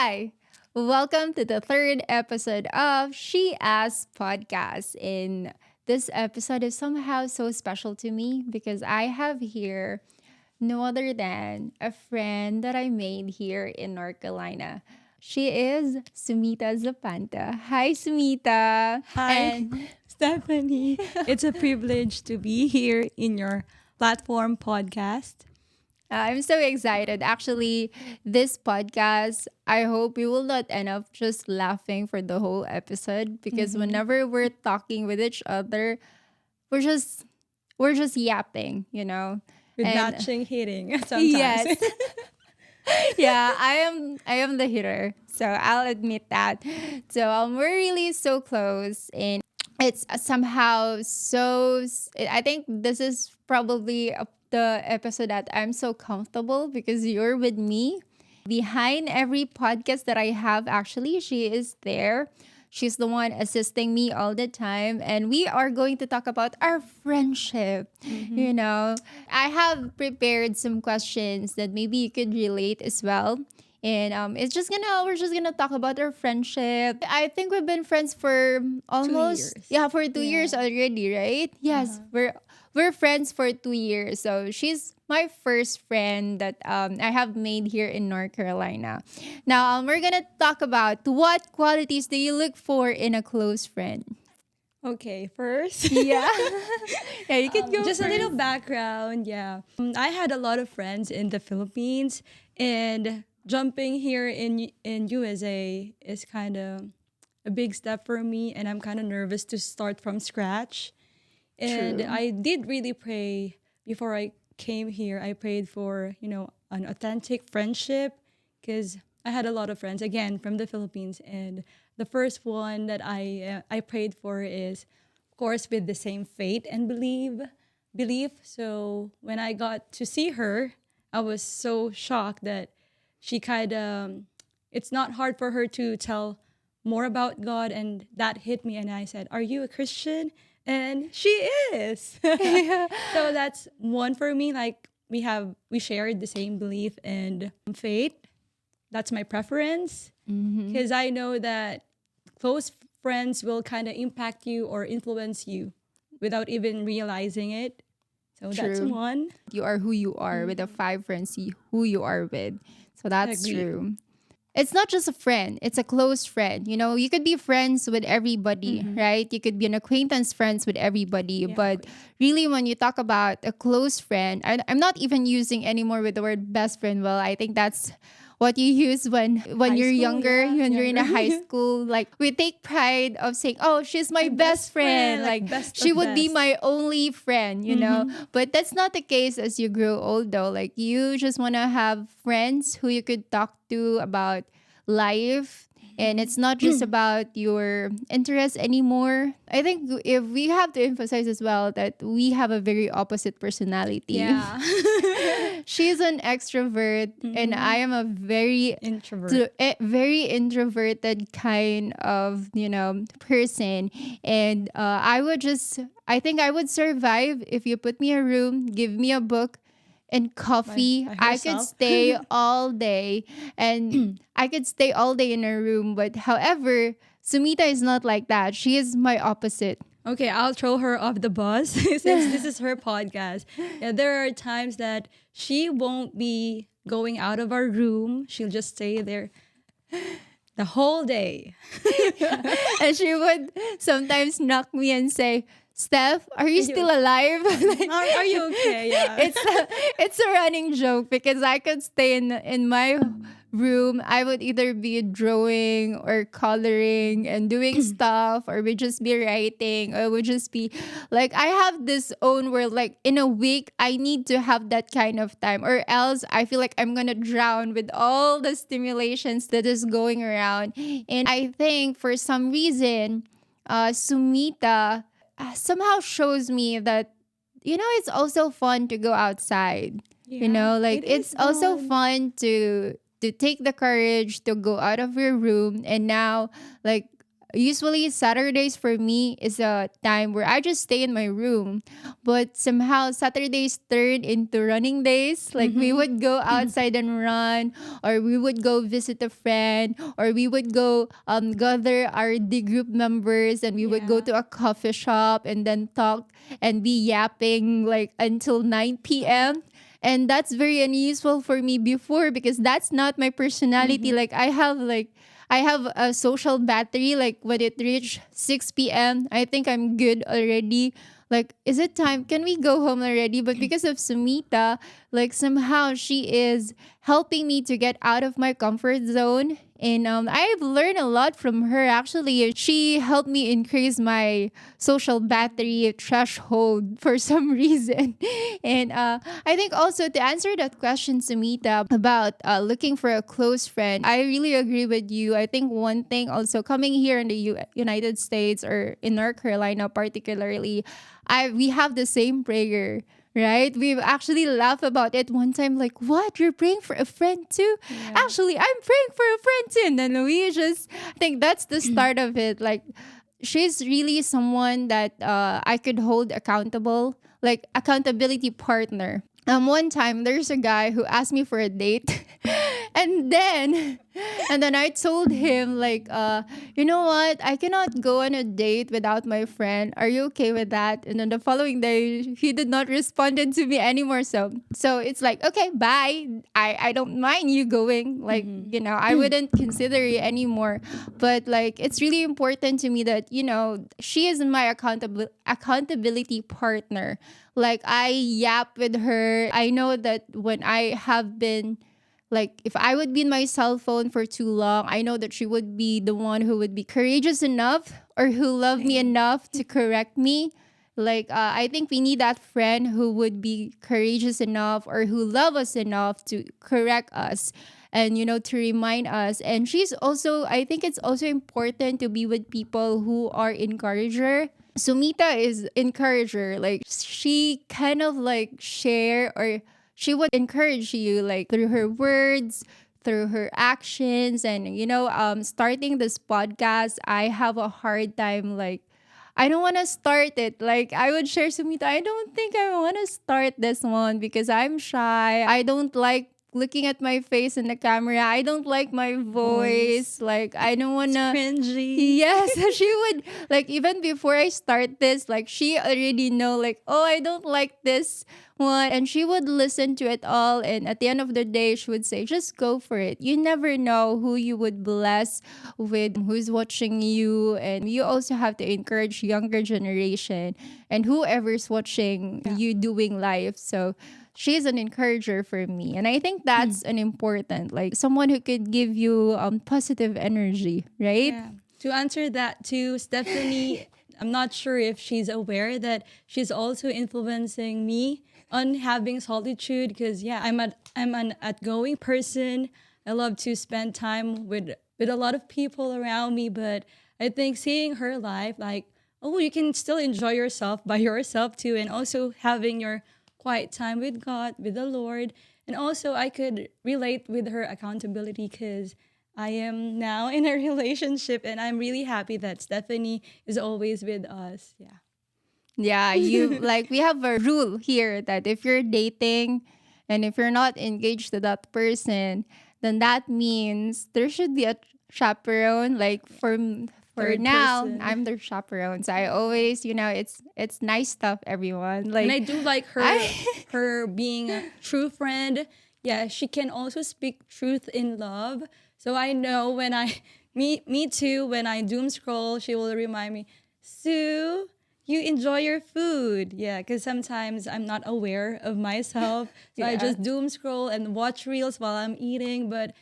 Hi, welcome to the third episode of She Asks Podcast. And this episode is somehow so special to me because I have here no other than a friend that I made here in North Carolina. She is Sumita Zapanta. Hi, Sumita. Hi, And Stephanie. It's a privilege to be here in your platform podcast. I'm so excited. Actually, this podcast, I hope we will not end up just laughing for the whole episode because whenever we're talking with each other, we're just we're just yapping. With And matching hitting sometimes. yes. Yeah, I am the hitter. So I'll admit that. So we're really so close and it's somehow I think this is probably the episode that I'm so comfortable because you're with me behind every podcast that I have. Actually, she is there. She's the one assisting me all the time. And we are going to talk about our friendship. I have prepared some questions that maybe you could relate as well. And we're just gonna talk about our friendship. I think we've been friends for almost years. yeah for 2 years Yeah. already, right? Yes, we're friends for 2 years. So she's my first friend that I have made here in North Carolina. Now we're gonna talk about what qualities do you look for in a close friend. Okay, first, Yeah, yeah, you could go just a first. little background. Yeah. I had a lot of friends in the Philippines, and jumping here in USA is kind of a big step for me, and I'm kind of nervous to start from scratch. And True. I did really pray before I came here. I prayed for, an authentic friendship because I had a lot of friends again from the Philippines, and the first one that I prayed for is, of course, with the same faith and belief. So when I got to see her, I was so shocked that she kind of it's not hard for her to tell more about God, and that hit me, and I said, "Are you a Christian?" And she is. So that's one for me. Like we shared the same belief and faith. That's my preference because I know that close friends will kind of impact you or influence you without even realizing it. So that's True. one. You are who you are with the five friends who you are with. So that's Agree. true. It's not just a friend, it's a close friend. You could be friends with everybody, right? You could be an acquaintance friends with everybody. Yeah. But really, when you talk about a close friend, I'm not even using anymore with the word best friend. Well, I think that's what you use when High you're school, younger, yeah, when you're in a younger. high school. Like we take pride of saying, "Oh, she's my My best best friend." friend, Like like best she of would be best. my only friend. But that's not the case as you grow old, though. Like you just want to have friends who you could talk to about life, and it's not just about your interests anymore. I think if we have to emphasize as well that we have a very opposite personality. Yeah. She's an extrovert and I am a very Introvert. very introverted kind of person. And I think I would survive if you put me in a room, give me a book and coffee. By I could herself. stay all day, and I could stay all day in a room. But however, Sumita is not like that. She is my opposite. Okay, I'll throw her off the bus since this is her podcast. Yeah, there are times that she won't be going out of our room. She'll just stay there the whole day. And she would sometimes knock me and say, "Steph, are you still alive?" Like, Are you okay? Yeah. it's a running joke because I could stay in my room. I would either be drawing or coloring and doing stuff, or would just be writing, or would just be like I have this own world. Like in a week, I need to have that kind of time, or else I feel like I'm gonna drown with all the stimulations that is going around. And I think for some reason, Sumita somehow shows me that it's also fun to go outside. Yeah, Like it it's is also fun. fun to take the courage to go out of your room. And now, like, Usually Saturdays for me is a time where I just stay in my room. But somehow Saturdays turn into running days. Like we would go outside and run, or we would go visit a friend, or we would go gather our D group members, and we would go Yeah. to a coffee shop and then talk and be yapping like until 9 p.m. And that's very unusual for me before, because that's not my personality. I have a social battery. Like when it reached 6 p.m., I think I'm good already. Like, is it time? Can we go home already? But because of Sumita, like somehow she is helping me to get out of my comfort zone. And I've learned a lot from her. Actually, she helped me increase my social battery threshold for some reason. And I think also to answer that question, Sumita, about looking for a close friend, I really agree with you. I think one thing also coming here in the United States, or in North Carolina particularly, we have the same prayer. Right? We've actually laughed about it one time, like, what? You're praying for a friend too? Yeah. Actually, I'm praying for a friend too. And then we just, I think that's the start of it. Like, she's really someone that I could hold accountable, like accountability partner. One time there's a guy who asked me for a date, and then I told him like, you know what? I cannot go on a date without my friend. Are you okay with that? And then the following day, he did not respond to me anymore. So it's like, okay, bye. I don't mind you going. Like, I wouldn't consider you anymore. But like, it's really important to me that, she is my accountability partner. Like, I yap with her. I know that when I have been, like, if I would be in my cell phone for too long, I know that she would be the one who would be courageous enough, or who loved me enough to correct me. Like, I think we need that friend who would be courageous enough, or who love us enough to correct us, and to remind us. And she's also, I think it's also important to be with people who are encourager. Sumita is encourager. Like, she kind of like share, or she would encourage you like through her words, through her actions. And starting this podcast, I have a hard time, like, I don't want to start it. Like, I would share, Sumita, I don't think I want to start this one because I'm shy. I don't like looking at my face in the camera. I don't like my voice. Like, I don't want to. Cringy. Yes, she would, like, even before I start this, like, she already know, like, oh, I don't like this one. And she would listen to it all. And at the end of the day, she would say, just go for it. You never know who you would bless with, who's watching you. And you also have to encourage younger generation and whoever's watching you doing life. So she's an encourager for me. And I think that's an important, like, someone who could give you positive energy, right? Yeah. To answer that too, Stephanie, I'm not sure if she's aware that she's also influencing me on having solitude, because I'm an outgoing person. I love to spend time with a lot of people around me, but I think seeing her life, like, oh, you can still enjoy yourself by yourself too, and also having your quiet time with God, with the Lord. And also I could relate with her accountability, because I am now in a relationship, and I'm really happy that Stephanie is always with us. Yeah. Yeah, you like, we have a rule here that if you're dating and if you're not engaged to that person, then that means there should be a chaperone. Like, for Third now, person. I'm the chaperone. So I always, it's nice stuff, everyone. Like, And I do like her I- her being a true friend. Yeah, she can also speak truth in love. So I know when I me too, when I doom scroll, she will remind me, Sue, you enjoy your food. Yeah, because sometimes I'm not aware of myself. So I Yeah. just doom scroll and watch reels while I'm eating. But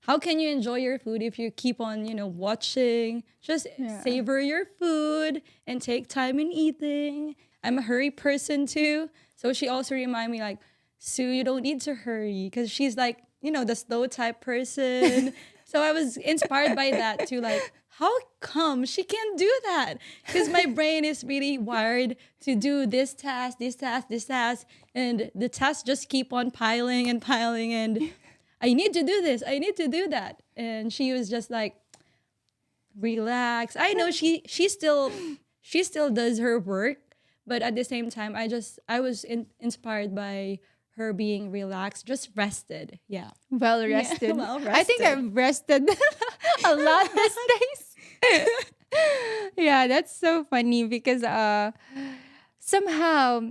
how can you enjoy your food if you keep on, watching? Just savor your food and take time in eating. I'm a hurry person too. So she also remind me, like, Sue, you don't need to hurry, because she's like, the slow type person. So I was inspired by that too. Like, how come she can do that? Because my brain is really wired to do this task, this task, this task. And the tasks just keep on piling and piling. And I need to do this. I need to do that. And she was just like, relax. I know she still does her work, but at the same time, I was inspired by her being relaxed, just rested. Yeah, Well yeah, rested. well I think rested. I've rested a lot these days. Yeah, that's so funny because somehow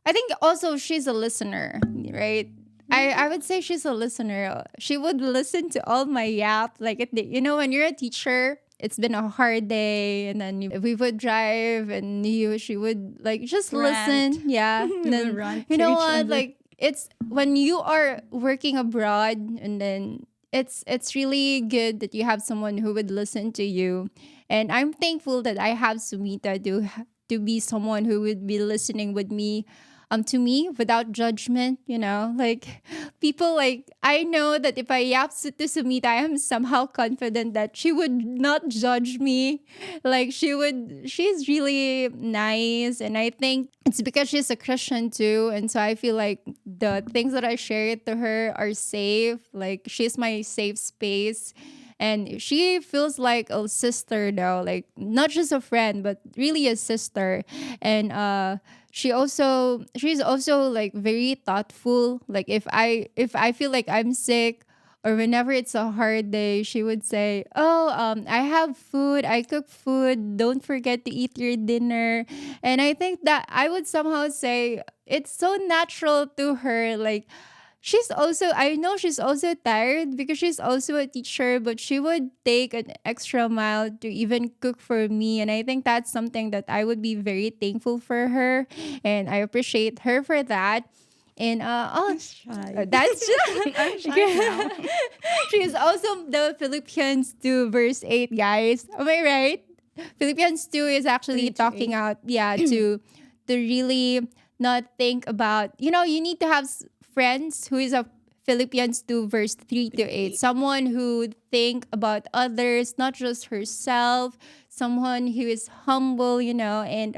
I think also she's a listener, right? I would say she's a listener. She would listen to all my yap. Like, when you're a teacher, it's been a hard day, and then we would drive, and she would like just Rant. listen. Yeah. And We then, run you to know each what? other. Like, it's when you are working abroad, and then it's really good that you have someone who would listen to you. And I'm thankful that I have Sumita to be someone who would be listening with me, to me without judgment, like people, like I know that if I yap to Sumita, I am somehow confident that she would not judge me. Like she's really nice, and I think it's because she's a Christian too, and so I feel like the things that I share to her are safe. Like she's my safe space. And she feels like a sister though, like not just a friend, but really a sister. And she's also like very thoughtful. Like if I feel like I'm sick, or whenever it's a hard day, she would say, "Oh, I have food. I cook food. Don't forget to eat your dinner." And I think that I would somehow say it's so natural to her. Like I know she's also tired because she's also a teacher, but she would take an extra mile to even cook for me. And I think that's something that I would be very thankful for her. And I appreciate her for that. And Shy. that's I'm shy now. she's also the Philippians 2 verse 8, guys. Am I right? Philippians 2 is actually 3 to talking 8. out, yeah, to really not think about, you need to have friends who is a Philippians 2 verse 3 to 8. Someone who think about others, not just herself. Someone who is humble, and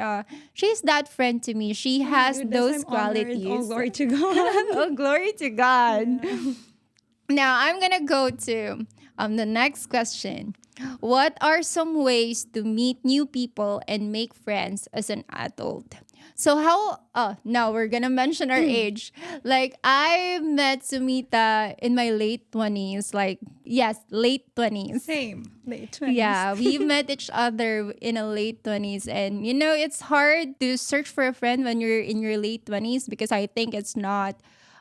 she's that friend to me. She Oh my has goodness, those I'm honored. All qualities. glory to God. Oh, glory to God. Yeah. Now I'm gonna go to the next question. What are some ways to meet new people and make friends as an adult? So now we're gonna mention our age. Like I met Sumita in my late 20s. Like yes, late 20s. Same. Late 20s. Yeah, we met each other in a late 20s. And it's hard to search for a friend when you're in your late 20s, because I think it's not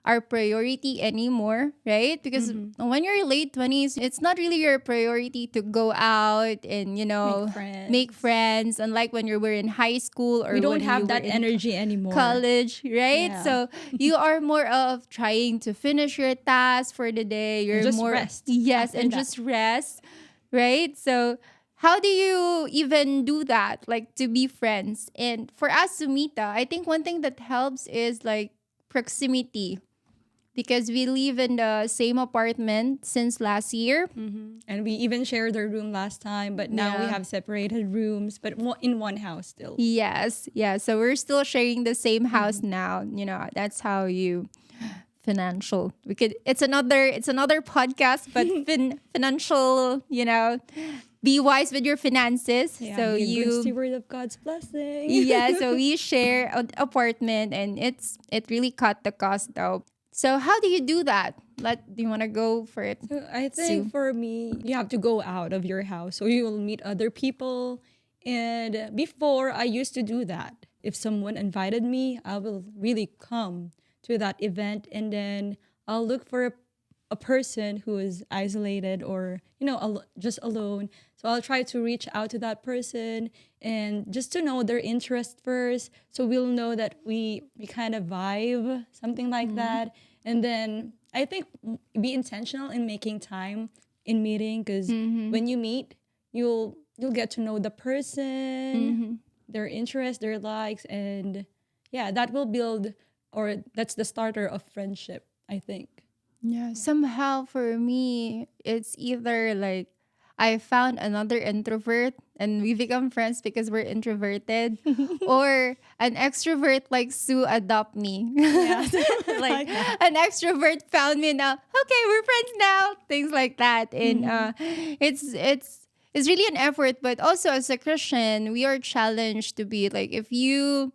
our priority anymore, right? Because when you're late 20s, it's not really your priority to go out and, Make friends. make friends. Unlike when you were in high school, or We don't when you have were that in energy anymore. college, right? Yeah. So you are more of trying to finish your task for the day. You're just more rest yes, after and that. just rest, right? So how do you even do that, like to be friends? And for us, Sumita, I think one thing that helps is like proximity, because we live in the same apartment since last year. And we even shared our room last time, but now we Yeah. have separated rooms, but in one house still. Yes, yeah. So we're still sharing the same house now. That's how you financial. It's another podcast, but financial. Be wise with your finances. Yeah, So be a good you. steward of God's blessing. Yeah, so we share an apartment, and it really cut the cost though. So how do you do that? Do you want to go for it? So I think for me, you have to go out of your house so you will meet other people. And before, I used to do that. If someone invited me, I will really come to that event, and then I'll look for a person who is isolated or just alone. So I'll try to reach out to that person and just to know their interest first, so we'll know that we kind of vibe, something like that. And then I think be intentional in making time in meeting, because when you meet, you'll get to know the person, their interests, their likes, and yeah, that will build, or that's the starter of friendship, I think. Yeah, somehow for me, it's either like I found another introvert and we become friends because we're introverted, or an extrovert like Sue adopt me. Like an extrovert found me now. Okay, we're friends now. Things like that, and it's it's really an effort. But also as a Christian, we are challenged to be like, if you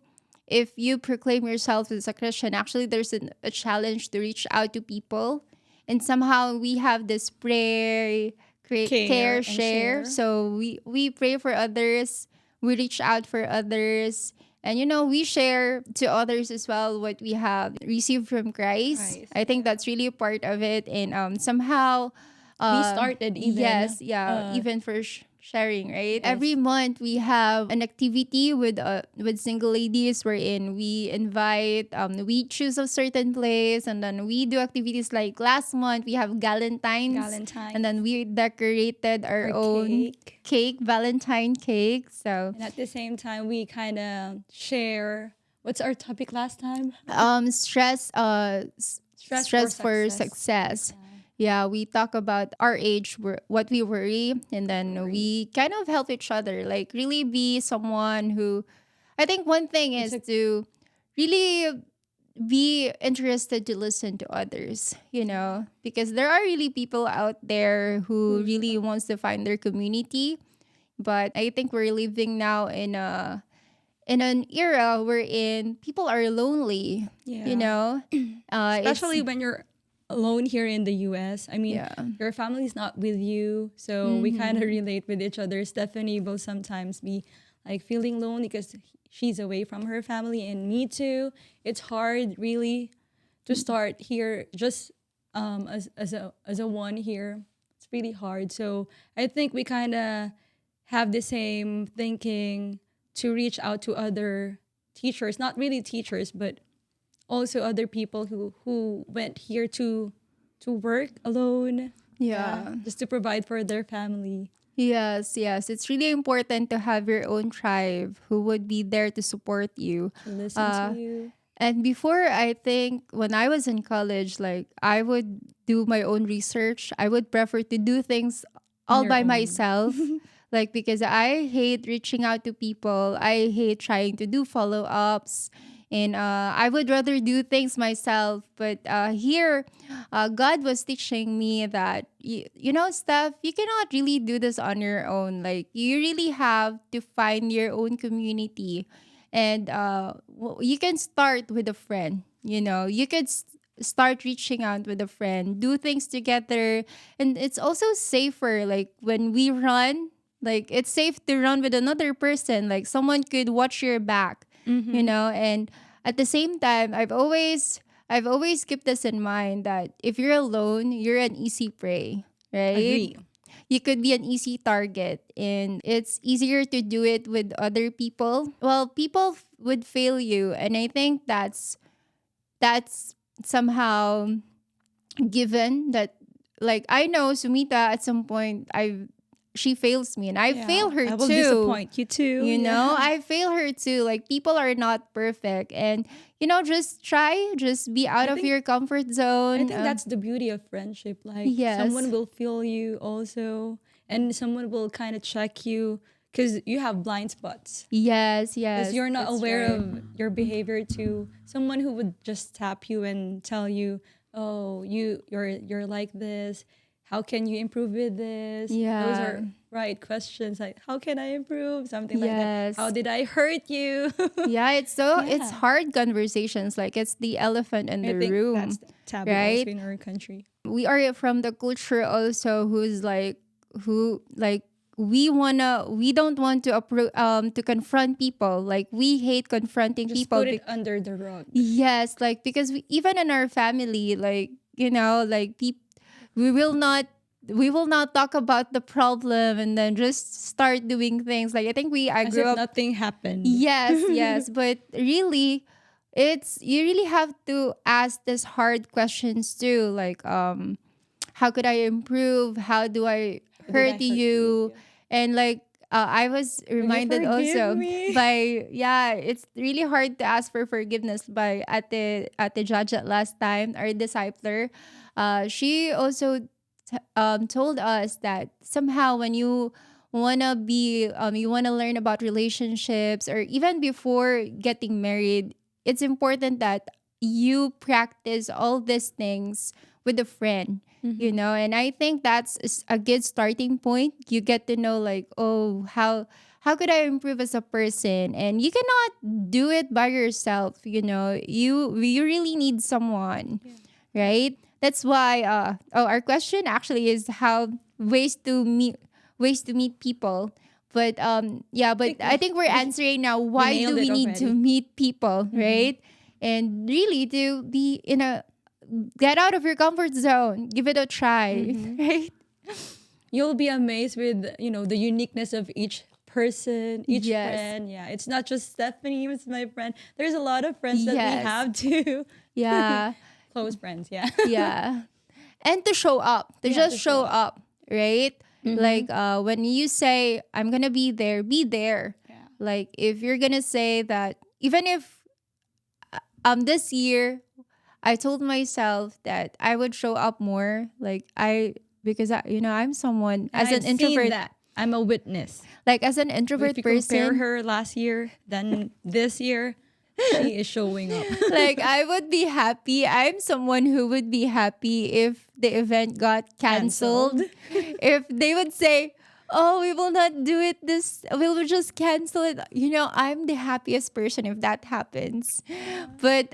proclaim yourself as a Christian, actually there's a challenge to reach out to people. And somehow we have this prayer, Care care, and share. share. So we pray for others, we reach out for others. And we share to others as well what we have received from Christ. Christ. I think that's really a part of it. And somehow, We started even. yes, yeah, even for sharing, right? Yes. Every month we have an activity with single ladies wherein we invite, we choose a certain place, and then we do activities like last month we have Valentine's. and then we decorated our Or own cake. Valentine cake. So And at the same time, we kind of share. What's our topic last time? stress Stress stress for for success. Yeah, we talk about our age, what we worry, and then we kind of help each other. Like really be someone who, I think one thing is to really be interested to listen to others, because there are really people out there who really wants to find their community. But I think we're living now in an era wherein people are lonely, Yeah. you know? Especially when you're alone here in the US. I mean, Yeah. your family's not with you. So we kind of relate with each other. Stephanie will sometimes be like feeling lonely because she's away from her family, and me too. It's hard really to start here just as a one here. It's really hard. So I think we kind of have the same thinking to reach out to other teachers, not really teachers, but also other people who went here to work alone. Yeah. Just to provide for their family. Yes, yes. It's really important to have your own tribe who would be there to support you. To listen to you. And before, I think when I was in college, like I would do my own research. I would prefer to do things all your by own. myself. Like because I hate reaching out to people. I hate trying to do follow-ups. And I would rather do things myself. But here, God was teaching me that, Steph, you cannot really do this on your own. Like, you really have to find your own community. And you can start with a friend. You could start reaching out with a friend, do things together. And it's also safer. Like, when we run, like, it's safe to run with another person. Like, someone could watch your back. And at the same time, I've always kept this in mind that if you're alone, you're an easy prey, right? Agree. You could be an easy target, and it's easier to do it with other people. Well, people would fail you, and I think that's somehow given that, like, I know Sumita at some point she fails me, and I fail her I will too. disappoint you too. I fail her too. Like, people are not perfect, and just try, just be out of think- your comfort zone. I think that's the beauty of friendship. Like Yes. someone will feel you also, and someone will kind of check you because you have blind spots. yes, Because you're not that's aware right. of your behavior to someone who would just tap you and tell you, "Oh, you're like this. How can you improve with this?" Those Yeah. are right questions. Like, how can I improve? Something like Yes. that. How did I hurt you? Yeah, it's Yeah. hard conversations. Like, it's the elephant in I the think room. that's taboo right? also in our country. We are from the culture also we don't want to confront people. Like, we hate confronting Just people. put it under the rug. Yes, like, because even in our family, like, like, we will not talk about the problem and then just start doing things. Like, I think I As grew if up. nothing happened. Yes, yes, but really, you really have to ask these hard questions too. Like, how could I improve? How do I did I hurt hurt you? you? And like, I was reminded forgive also me? by, it's really hard to ask for forgiveness by Ate Jaja last time, our discipler. She also told us that somehow when you wanna learn about relationships, or even before getting married, it's important that you practice all these things with a friend. And I think that's a good starting point. You get to know, like, oh, how could I improve as a person? And you cannot do it by yourself. You really need someone, right? That's why our question actually is how ways to meet people. But yeah, but I think we're answering now, We why do nailed we it need to already. meet people, right? And really to be in a get out of your comfort zone, give it a try, right? You'll be amazed with, the uniqueness of each person, each Yes. friend. Yeah, it's not just Stephanie who's my friend. There's a lot of friends that we Yes. have too. Yeah. Close friends, yeah. Yeah. And to show up, to Yeah, just to show show up. up, right? Like when you say I'm gonna be there, be there. Yeah. Like if you're gonna say that, even if this year I told myself that I would show up more, like because I'm someone And as an I've seen introvert, that. I'm a witness. like as an If introvert you compare person. her last year than this year, she is showing up. Like I would be happy. I'm someone who would be happy if the event got canceled. Cancelled. If they would say, "Oh, we will not do it this we will just cancel it." I'm the happiest person if that happens. But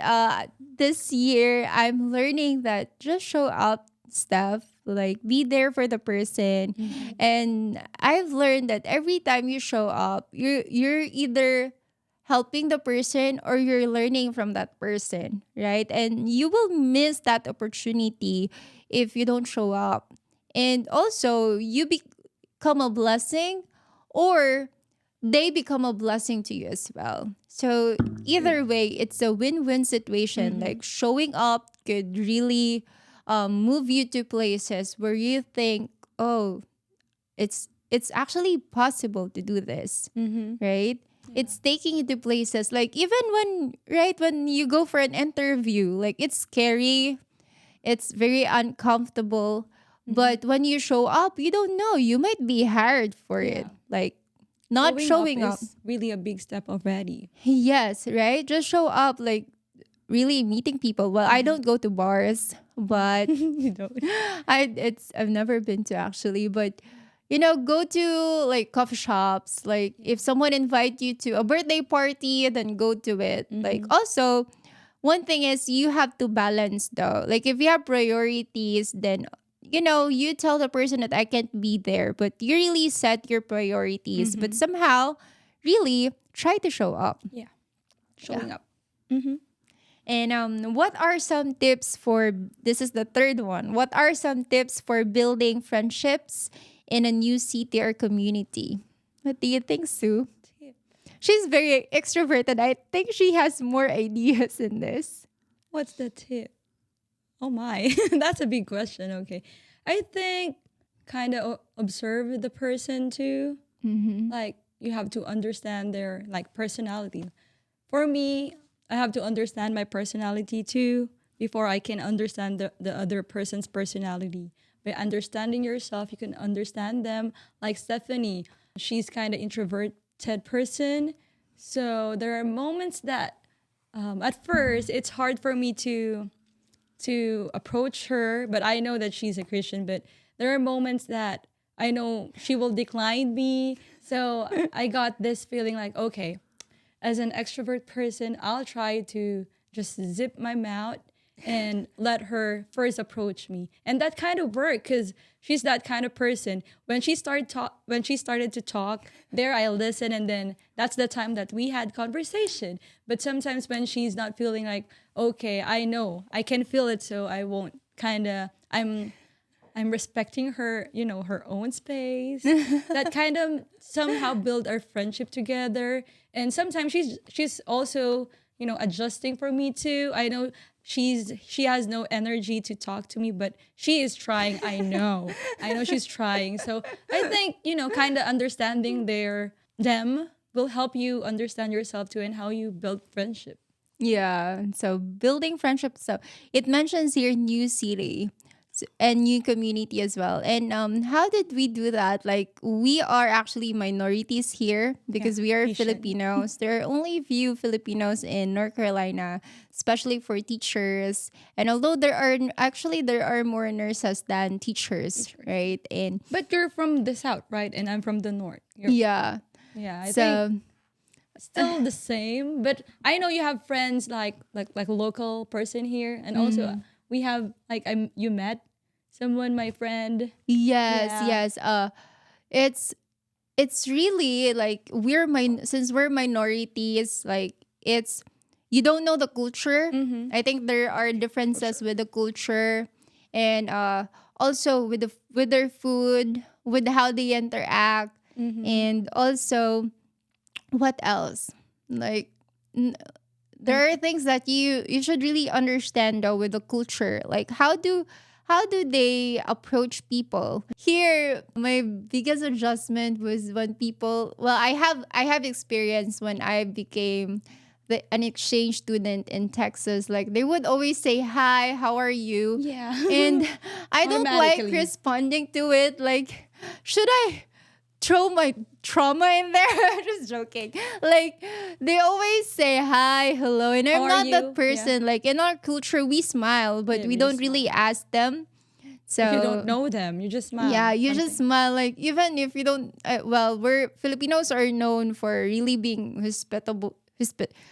this year I'm learning that just show up stuff, like be there for the person. And I've learned that every time you show up, you're either helping the person or you're learning from that person, right? And you will miss that opportunity if you don't show up. And also, you become a blessing, or they become a blessing to you as well. So, either way, it's a win-win situation. Like showing up could really move you to places where you think, oh, it's actually possible to do this, right? It's taking you to places, like even when you go for an interview, like it's scary, it's very uncomfortable, but when you show up, you don't know, you might be hired for it. Yeah. Like not showing up. Is really a big step already. Yes, right? Just show up, like really meeting people. Well, I don't go to bars, but You don't. I've never been to, actually, but go to like coffee shops. Like if someone invite you to a birthday party, then go to it. Like also, one thing is you have to balance though. Like if you have priorities, then you tell the person that I can't be there, but you really set your priorities. But somehow, really try to show up. Yeah. Showing up. And what are some tips for this is the third one. What are some tips for building friendships in a new city or community? What do you think, Sue? Tip. She's very extroverted. I think she has more ideas in this. What's the tip? Oh my, that's a big question. Okay. I think kind of observe the person too. Like you have to understand their like personality. For me, I have to understand my personality too before I can understand the other person's personality. By understanding yourself, you can understand them. Like Stephanie, she's kind of introverted person. So there are moments that at first it's hard for me to approach her, but I know that she's a Christian. But there are moments that I know she will decline me. So I got this feeling like, okay, as an extrovert person, I'll try to just zip my mouth and let her first approach me. And that kind of worked because she's that kind of person. When she started to talk, there I listen, and then that's the time that we had conversation. But sometimes when she's not feeling like, okay, I know, I can feel it, so I won't I'm respecting her, her own space. That kind of somehow build our friendship together. And sometimes she's also, adjusting for me too. I know she has no energy to talk to me, but she is trying. I know she's trying. So I think, kind of understanding them will help you understand yourself too and how you build friendship. Yeah. So building friendships. So it mentions here new city. and new community as well. And how did we do that? Like we are actually minorities here because we are Asian. Filipinos. There are only few Filipinos in North Carolina, especially for teachers. And although there are more nurses than teachers, right? And But you're from the south, right? And I'm from the north. yeah. Yeah, I think So still the same. But I know you have friends like a local person here, and also we have like you met someone, my friend. yes, Yeah. yes. It's really like since we're minorities, like it's you don't know the culture. I think there are differences with the culture, and also with with their food, with how they interact, and also what else? Like there are things that you should really understand though with the culture. Like how do they approach people? Here, my biggest adjustment was when people. Well, I have experience when I became an exchange student in Texas. Like they would always say hi, how are you? Yeah. And I don't like Automatically. responding to it. Like, should I throw my trauma in there? Just joking. Like they always say hi, hello, and I'm How are not you? that person. Like in our culture, we smile, but Yeah, we we don't really ask them. So If you don't know them, you just smile. yeah, you just Something. smile. Like even if you don't. Well, we're Filipinos are known for really being hospitable.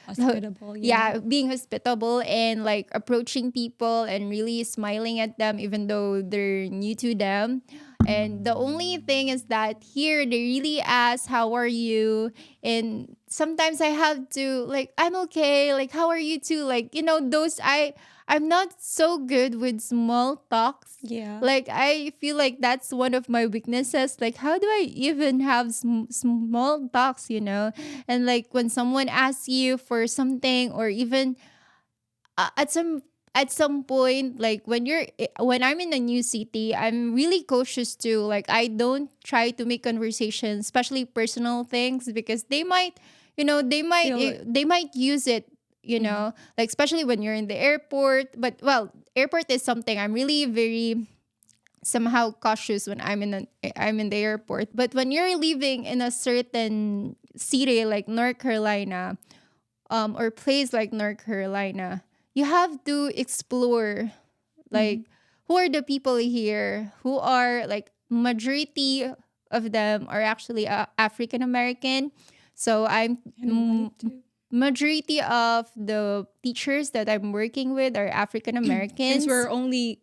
Hospitable. Yeah, being hospitable and like approaching people and really smiling at them even though they're new to them. And the only thing is that here they really ask, how are you? And sometimes I have to like, I'm okay. Like, how are you too? Like, those I'm not so good with small talks. Yeah. Like I feel like that's one of my weaknesses. Like how do I even have small talks, And like when someone asks you for something or even at some point like when I'm in a new city, I'm really cautious too. Like I don't try to make conversation, especially personal things because they might, Feel it. they might use it, like especially when you're in the airport. But well, airport is something I'm really very somehow cautious when I'm in the airport. But when you're living in a certain city like North Carolina, or place like North Carolina, you have to explore like who are the people here who are like majority of them are actually African American. So And white too. majority of the teachers that I'm working with are African Americans. Since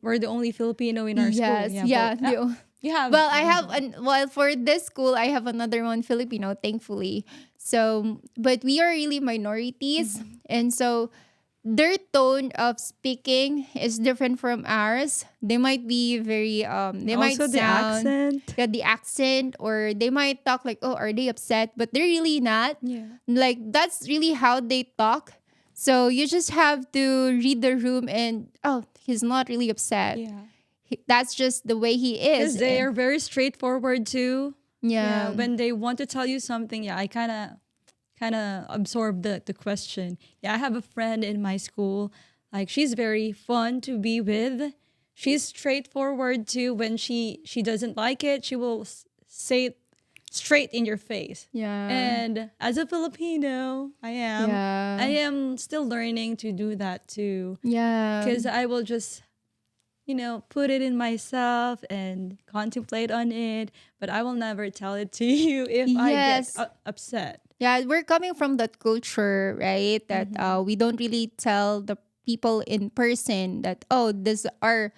we're the only Filipino in our Yes, school. yeah. You have. Well, I have well for this school I have another one Filipino, thankfully. So, but we are really minorities, and so their tone of speaking is different from ours. They might be very they might Also the sound accent. yeah, the accent, or they might talk like, oh, are they upset? But they're really not. Yeah. Like that's really how they talk. So you just have to read the room and oh, he's not really upset. Yeah. That's just the way he is. Because they And- are very straightforward too. yeah. When they want to tell you something, I kind of absorb the question. Yeah, I have a friend in my school. Like she's very fun to be with. She's straightforward too. When she doesn't like it, she will say it straight in your face. Yeah. And as a Filipino, Yeah. I am still learning to do that too. Yeah. Because I will just put it in myself and contemplate on it, but I will never tell it to you if I Yes. get upset. Yeah, we're coming from that culture, right? That we don't really tell the people in person that, oh, this are,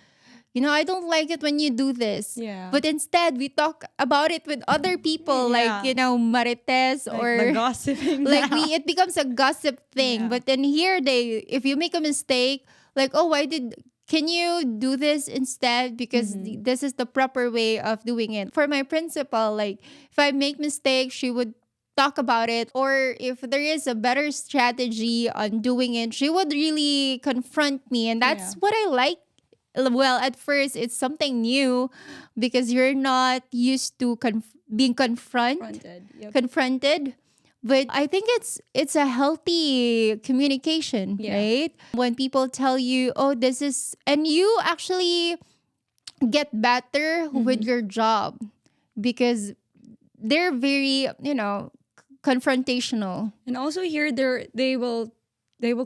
I don't like it when you do this. Yeah. But instead, we talk about it with other people, Yeah. like, Marites Like or the gossiping like now. it becomes a gossip thing. Yeah. But then here if you make a mistake, like, oh, can you do this instead? Because this is the proper way of doing it. For my principal, like if I make mistakes, she would talk about it. Or if there is a better strategy on doing it, she would really confront me. And that's Yeah. what I like. Well, at first, it's something new because you're not used to being Confronted. Yep. confronted. But I think it's a healthy communication, Yeah. right? When people tell you, oh, this is, and you actually get better with your job, because they're very, confrontational. And also here, they will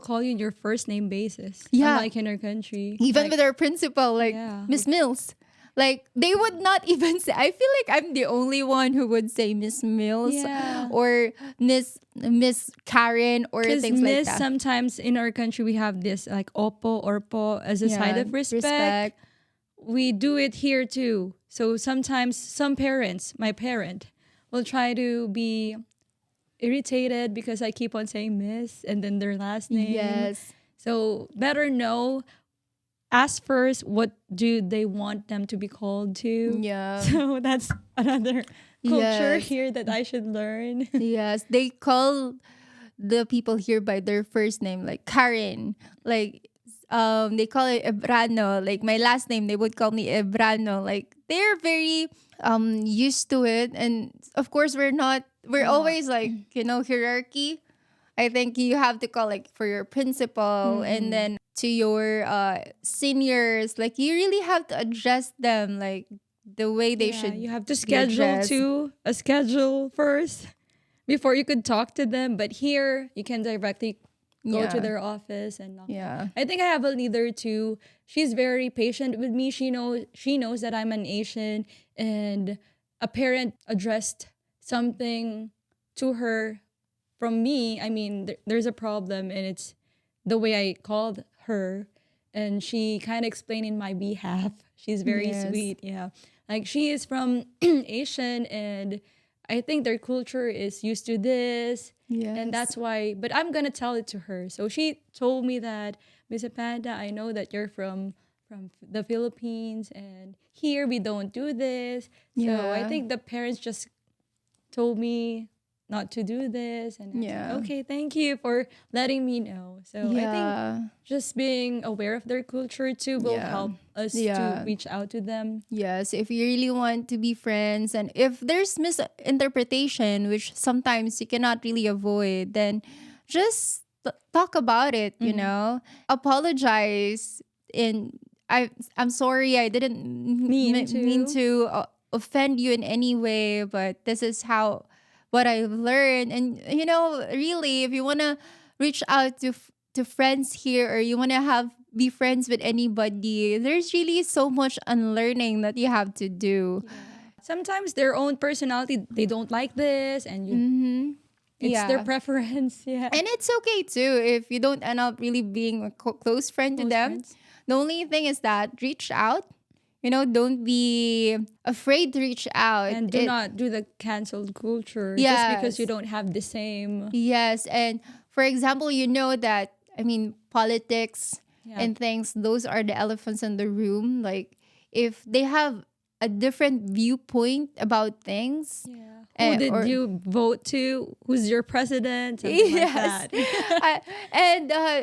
call you in your first name basis. Yeah. Unlike in our country. Even Like, with our principal, like yeah. Miss Mills. Like they would not even say. I feel like I'm the only one who would say Miss Mills Yeah. or Miss Karen or Because things like miss, that. sometimes in our country we have this like opo or po as a sign Yeah, of respect. We do it here too. So sometimes some parents, my parent, will try to be irritated because I keep on saying miss and then their last name. Yes. So better know, ask first what do they want them to be called to. Yeah. So that's another culture Yes. here that I should learn. Yes. They call the people here by their first name, like Karen. Like they call it Ebrano. Like my last name, they would call me Ebrano. Like they're very used to it. And of course we're always like, hierarchy. I think you have to call like for your principal and then to your seniors. Like you really have to address them like the way they should. You have to be schedule addressed. to a schedule first before you could talk to them. But here you can directly go to Yeah. their office and knock. Yeah. I think I have a leader too. She's very patient with me. She knows that I'm an Asian, and a parent addressed something to her from me. I mean, there's a problem, and it's the way I called her, and she kind of explained in my behalf. She's very Yes. sweet. Yeah, like she is from Asian, and I think their culture is used to this. Yes. And that's why, but I'm gonna tell it to her. So she told me that, Miss Panda, I know that you're from the Philippines, and here we don't do this. So I Yeah. think the parents just told me not to do this, and I was like, Yeah. okay, thank you for letting me know. So I think Yeah. just being aware of their culture too will Yeah. help us Yeah. to reach out to them. Yes, if you really want to be friends and if there's misinterpretation, which sometimes you cannot really avoid, then just talk about it, Apologize. I'm sorry, I didn't Mean mean to. to offend you in any way, but this is how what I've learned. And really, if you want to reach out to friends here, or you want to be friends with anybody, there's really so much unlearning that you have to do. Sometimes their own personality, they don't like this, and it's Yeah. their preference. Yeah. And it's okay too if you don't end up really being a close friend to Close them. friends. The only thing is that reach out. Don't be afraid to reach out. And do not do the canceled culture just Yes. because you don't have the same. Yes, and for example, that politics Yeah. and things, those are the elephants in the room. Like if they have a different viewpoint about things. Yeah. Eh, Who did or- you vote to? Who's your president? Something like that.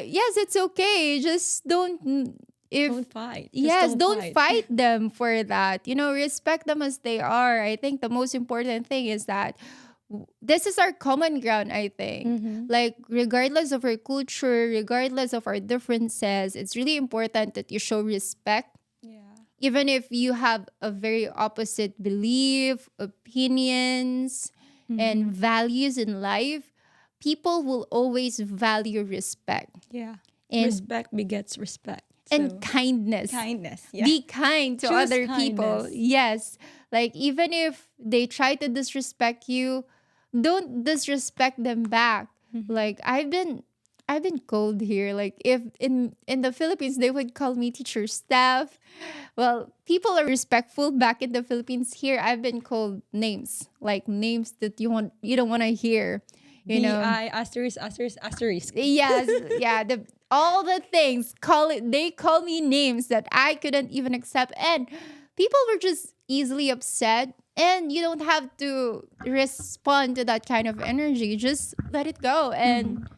Yes, it's okay. Just don't if Don't fight. Just yes, don't fight. fight them for that. Respect them as they are. I think the most important thing is that this is our common ground, I think. Like, regardless of our culture, regardless of our differences, it's really important that you show respect. Yeah. Even if you have a very opposite belief, opinions, and values in life, people will always value respect Yeah. and Respect begets respect. and So, kindness. kindness. Yeah. Be kind to Choose other people. kindness. Yes. Like even if they try to disrespect you, don't disrespect them back. Like I've been cold here. Like if in the Philippines they would call me teacher staff. Well, people are respectful back in the Philippines. Here I've been called names. Like names that you don't want to hear. BI asterisk asterisk asterisk. Yes, yeah, all the things they call me names that I couldn't even accept, and people were just easily upset, and you don't have to respond to that kind of energy. Just let it go. And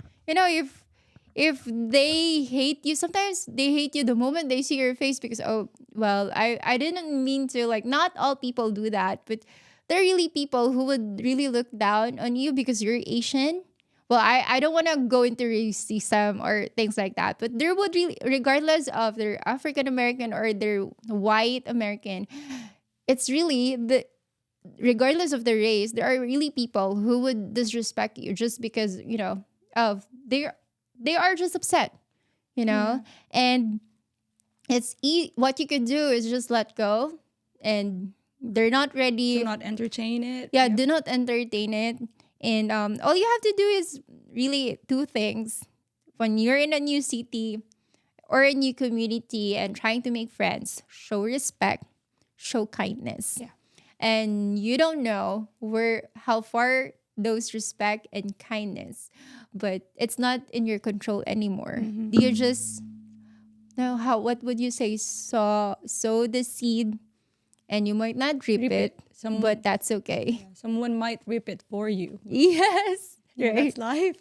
if they hate you, sometimes they hate you the moment they see your face because I didn't mean to, like, not all people do that, but there are really people who would really look down on you because you're Asian. well, I don't want to go into racism or things like that, but there would really, regardless of their African American or their white American, it's really the, regardless of the race, there are really people who would disrespect you just because, of they are just upset, and what you could do is just let go, and they're not ready. Do not entertain it. Yeah, Yep. do not entertain it. And all you have to do is really two things. When you're in a new city or a new community and trying to make friends, show respect, show kindness. Yeah. And you don't know how far those respect and kindness, but it's not in your control anymore. You just know what would you say? Sow the seed, and you might not reap Reap it, it. but that's okay. Someone might rip it for you. Yes. Yeah, Right. that's life.